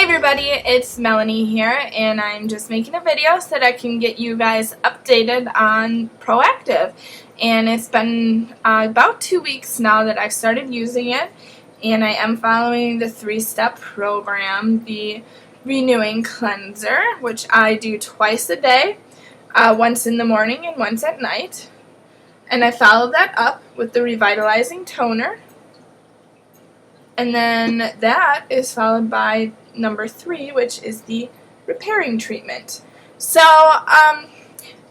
everybody, it's Melanie here, and I'm just making a video so that I can get you guys updated on Proactiv. And it's been about 2 weeks now that I've started using it, and I am following the 3-step program, the renewing cleanser, which I do twice a day, once in the morning and once at night. And I follow that up with the revitalizing toner. And then that is followed by number 3, which is the repairing treatment. So,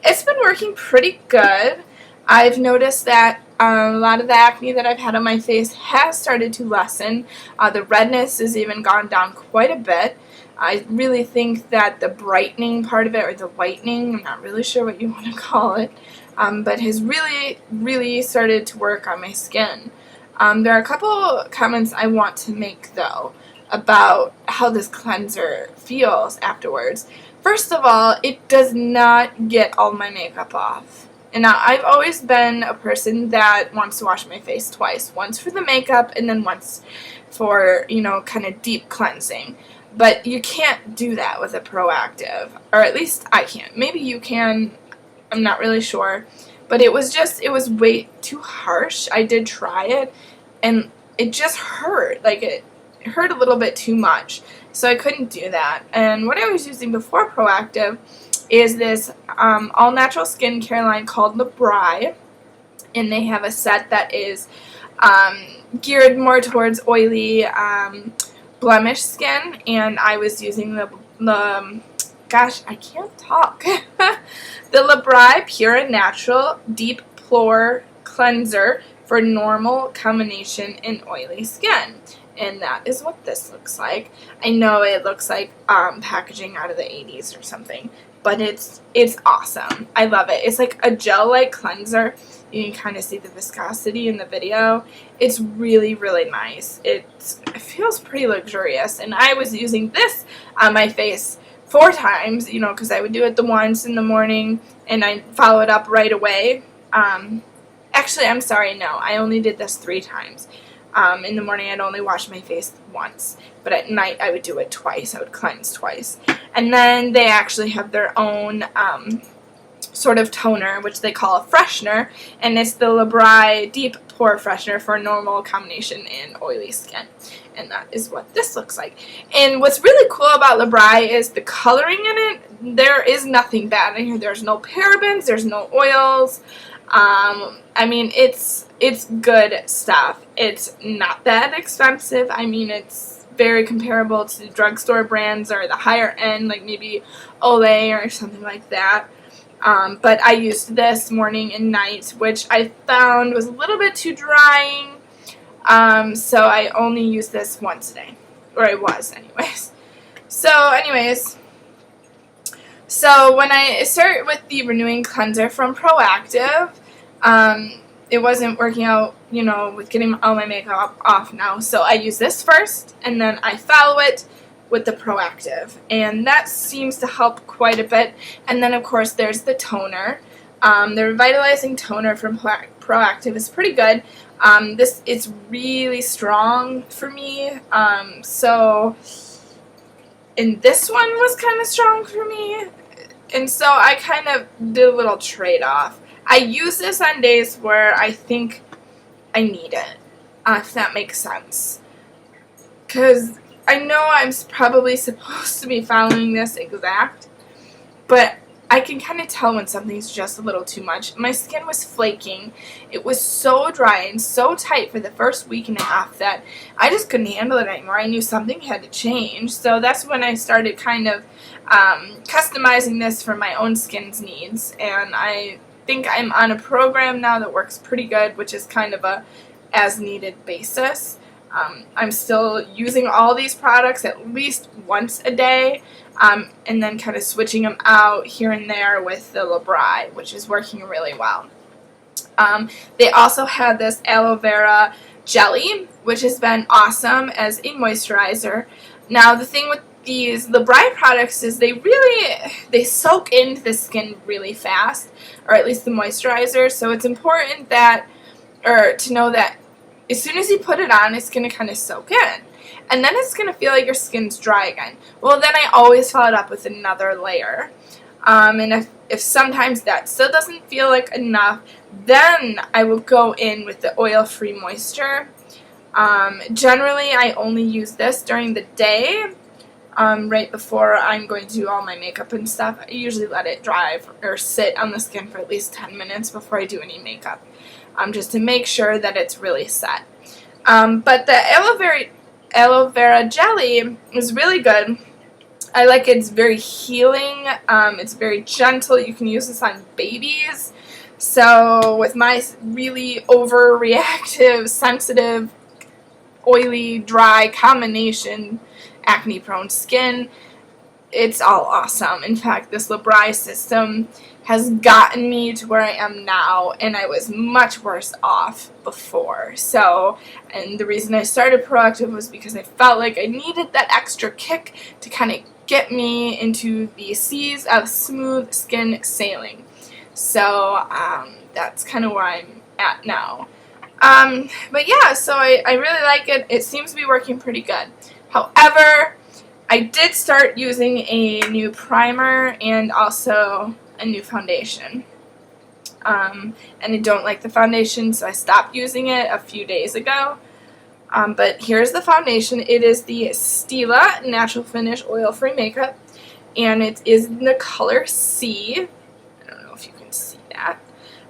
it's been working pretty good. I've noticed that a lot of the acne that I've had on my face has started to lessen. The redness has even gone down quite a bit. I really think that the brightening part of it, or the whitening, I'm not really sure what you want to call it, but has really started to work on my skin. There are a couple comments I want to make, though, about how this cleanser feels afterwards. First of all, it does not get all my makeup off. And now, I've always been a person that wants to wash my face twice. Once for the makeup, and then once for, kind of deep cleansing. But you can't do that with a Proactiv. Or at least I can't. Maybe you can. I'm not really sure. But it was way too harsh. I did try it, and it just hurt. Like, it hurt a little bit too much. So I couldn't do that. And what I was using before Proactiv is this all-natural skincare line called Mercier. And they have a set that is geared more towards oily, blemish skin. And I was using the gosh, I can't talk. The Mercier Pure and Natural Deep Pore Cleanser for normal combination in oily skin. And that is what this looks like. I know it looks like packaging out of the 80s or something, but it's awesome. I love it. It's like a gel-like cleanser. You can kind of see the viscosity in the video. It's really nice. It feels pretty luxurious, and I was using this on my face 4 times, because I would do it the once in the morning, and I follow it up right away. Actually, I'm sorry, no, I only did this 3 times. In the morning, I'd only wash my face once, but at night, I would do it twice. I would cleanse twice. And then they actually have their own sort of toner, which they call a freshener, and it's the Mercier Deep Pore Freshener for normal combination in oily skin. And that is what this looks like. And what's really cool about Mercier is the coloring in it. There is nothing bad in here. There's no parabens. There's no oils. I mean, it's good stuff. It's not that expensive. I mean, it's very comparable to the drugstore brands or the higher end, like maybe Olay or something like that. But I used this morning and night, which I found was a little bit too drying. So I only use this once a day, or I was anyways. So when I started with the renewing cleanser from Proactiv, it wasn't working out, with getting all my makeup off now. So I use this first, and then I follow it with the Proactiv, and that seems to help quite a bit. And then of course there's the toner. The revitalizing toner from Proactiv is pretty good. It's really strong for me. And this one was kind of strong for me. And so I kind of did a little trade-off. I use this on days where I think I need it, if that makes sense. Because I know I'm probably supposed to be following this exact, but I can kind of tell when something's just a little too much. My skin was flaking. It was so dry and so tight for the first week and a half that I just couldn't handle it anymore. I knew something had to change. So that's when I started kind of customizing this for my own skin's needs. And I think I'm on a program now that works pretty good, which is kind of a as-needed basis. I'm still using all these products at least once a day, and then kind of switching them out here and there with the Mercier, which is working really well. They also have this aloe vera jelly, which has been awesome as a moisturizer. Now, the thing with these Mercier products is they soak into the skin really fast, or at least the moisturizer. So it's important to know that as soon as you put it on, it's going to kind of soak in. and then it's going to feel like your skin's dry again. Well, then I always follow it up with another layer. And if sometimes that still doesn't feel like enough, then I will go in with the oil-free moisture. Generally, I only use this during the day, right before I'm going to do all my makeup and stuff. I usually let it dry or sit on the skin for at least 10 minutes before I do any makeup, just to make sure that it's really set. But the aloe vera jelly is really good. I like it. It's very healing. It's very gentle. You can use this on babies. So with my really overreactive, sensitive, oily, dry combination acne prone skin, it's all awesome. In fact, this Labri system has gotten me to where I am now, and I was much worse off before. So, and the reason I started Proactiv was because I felt like I needed that extra kick to kind of get me into the seas of smooth skin sailing. So that's kind of where I'm at now. But yeah, so I really like it. It seems to be working pretty good. However, I did start using a new primer and also a new foundation. And I don't like the foundation, so I stopped using it a few days ago. But here's the foundation. It is the Stila Natural Finish Oil-Free Makeup, and it is in the color C. I don't know if you can see that.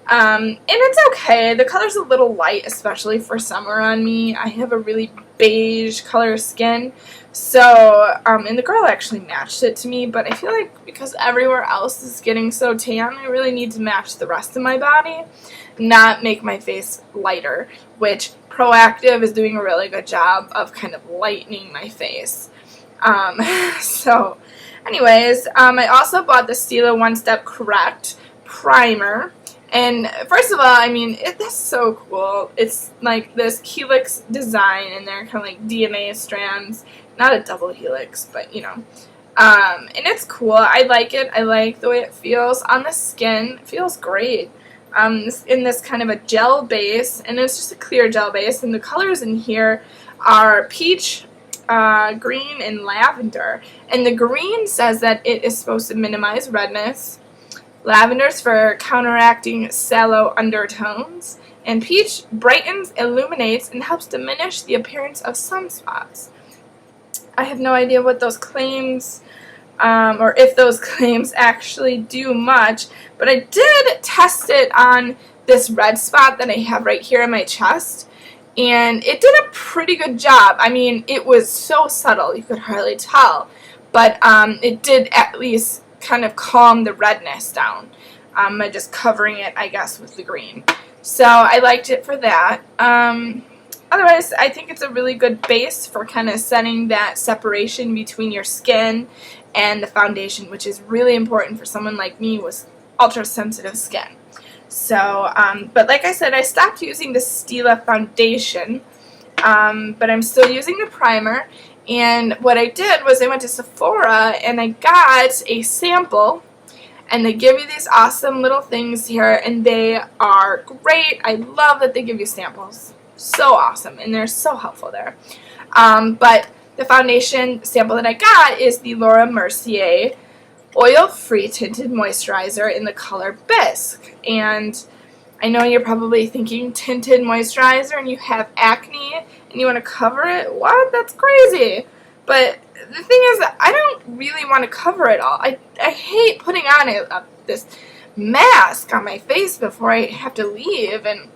And it's okay. The color's a little light, especially for summer on me. I have a really beige color skin, so, and the girl actually matched it to me, but I feel like because everywhere else is getting so tan, I really need to match the rest of my body, not make my face lighter, which Proactiv is doing a really good job of kind of lightening my face. So, anyways, I also bought the Stila One Step Correct primer. And first of all, I mean, it's so cool. It's like this helix design, and they're kind of like DNA strands. Not a double helix, but you know. And it's cool. I like it. I like the way it feels on the skin. It feels great. In this kind of a gel base, and it's just a clear gel base. And the colors in here are peach, green, and lavender. And the green says that it is supposed to minimize redness. Lavender's for counteracting sallow undertones, and peach brightens, illuminates, and helps diminish the appearance of sunspots. I have no idea what those claims, or if those claims actually do much, but I did test it on this red spot that I have right here in my chest, and it did a pretty good job. I mean, it was so subtle, you could hardly tell, but it did at least kind of calm the redness down by just covering it, I guess, with the green. So I liked it for that. Otherwise, I think it's a really good base for kind of setting that separation between your skin and the foundation, which is really important for someone like me with ultra sensitive skin. So, but like I said, I stopped using the Stila foundation, but I'm still using the primer. And what I did was I went to Sephora and I got a sample, and they give you these awesome little things here, and they are great. I love that they give you samples. So awesome, and they're so helpful there. But the foundation sample that I got is the Mercier Oil-Free Tinted Moisturizer in the color Bisque. And I know you're probably thinking tinted moisturizer and you have acne and you want to cover it. What? That's crazy. But the thing is that I don't really want to cover it all. I hate putting on this mask on my face before I have to leave, and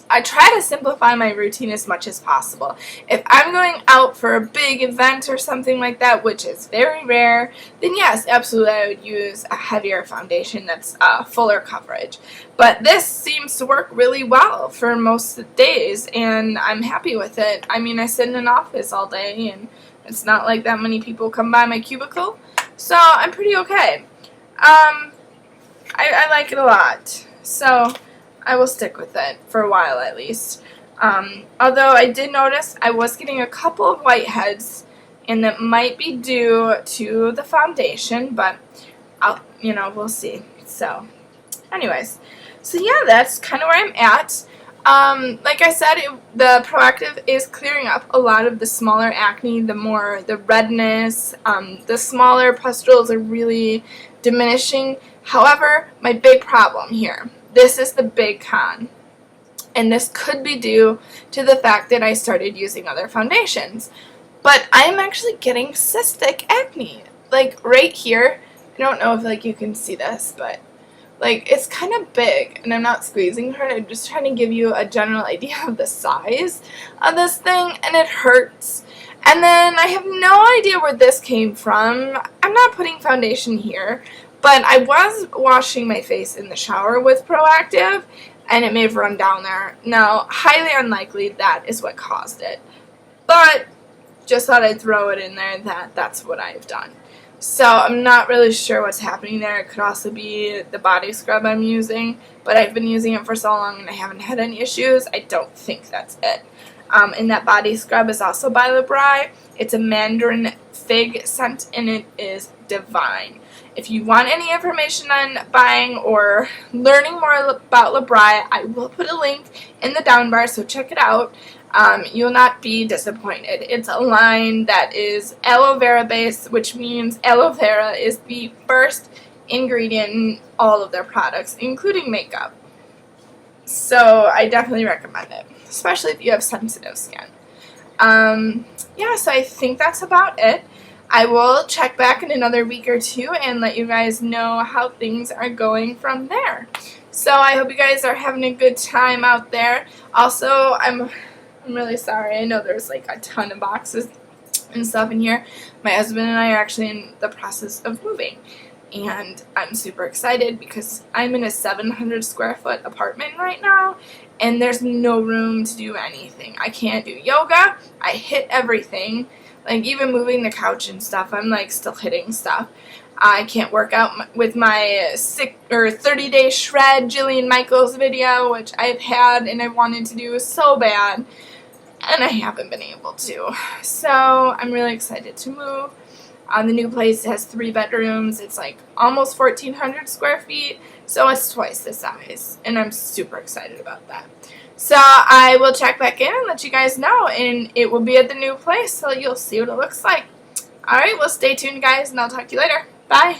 I try to simplify my routine as much as possible. If I'm going out for a big event or something like that, which is very rare, then yes, absolutely I would use a heavier foundation that's fuller coverage. But this seems to work really well for most days, and I'm happy with it. I mean, I sit in an office all day, and it's not like that many people come by my cubicle, so I'm pretty okay. I like it a lot, so I will stick with it for a while at least. Although I did notice I was getting a couple of whiteheads, and that might be due to the foundation, but we'll see. So, anyways, so yeah, that's kind of where I'm at. Like I said, the Proactiv is clearing up a lot of the smaller acne, the redness, the smaller pustules are really diminishing. However, my big problem here, this is the big con, and this could be due to the fact that I started using other foundations. But I'm actually getting cystic acne, like right here. I don't know if like you can see this, but like it's kind of big, and I'm not squeezing hard. I'm just trying to give you a general idea of the size of this thing, and it hurts. And then I have no idea where this came from. I'm not putting foundation here, but I was washing my face in the shower with Proactiv, and it may have run down there. Now, highly unlikely that is what caused it, but just thought I'd throw it in there that that's what I've done. So I'm not really sure what's happening there. It could also be the body scrub I'm using, but I've been using it for so long and I haven't had any issues. I don't think that's it. And that body scrub is also by Labri. It's a mandarin fig scent, and it is divine. If you want any information on buying or learning more about Labri, I will put a link in the down bar, so check it out. You'll not be disappointed. It's a line that is aloe vera based, which means aloe vera is the first ingredient in all of their products, including makeup. So I definitely recommend it, especially if you have sensitive skin. Yeah, so I think that's about it. I will check back in another week or two and let you guys know how things are going from there. So I hope you guys are having a good time out there. Also, I'm really sorry. I know there's like a ton of boxes and stuff in here. My husband and I are actually in the process of moving, and I'm super excited because I'm in a 700 square foot apartment right now, and there's no room to do anything. I can't do yoga. I hit everything. Like even moving the couch and stuff, I'm like still hitting stuff. I can't work out with my 30-day shred Jillian Michaels video, which I've had and I wanted to do so bad, and I haven't been able to. So I'm really excited to move. The new place has 3 bedrooms. It's like almost 1,400 square feet, so it's twice the size, and I'm super excited about that. So I will check back in and let you guys know, and it will be at the new place, so you'll see what it looks like. Alright, well stay tuned guys, and I'll talk to you later. Bye!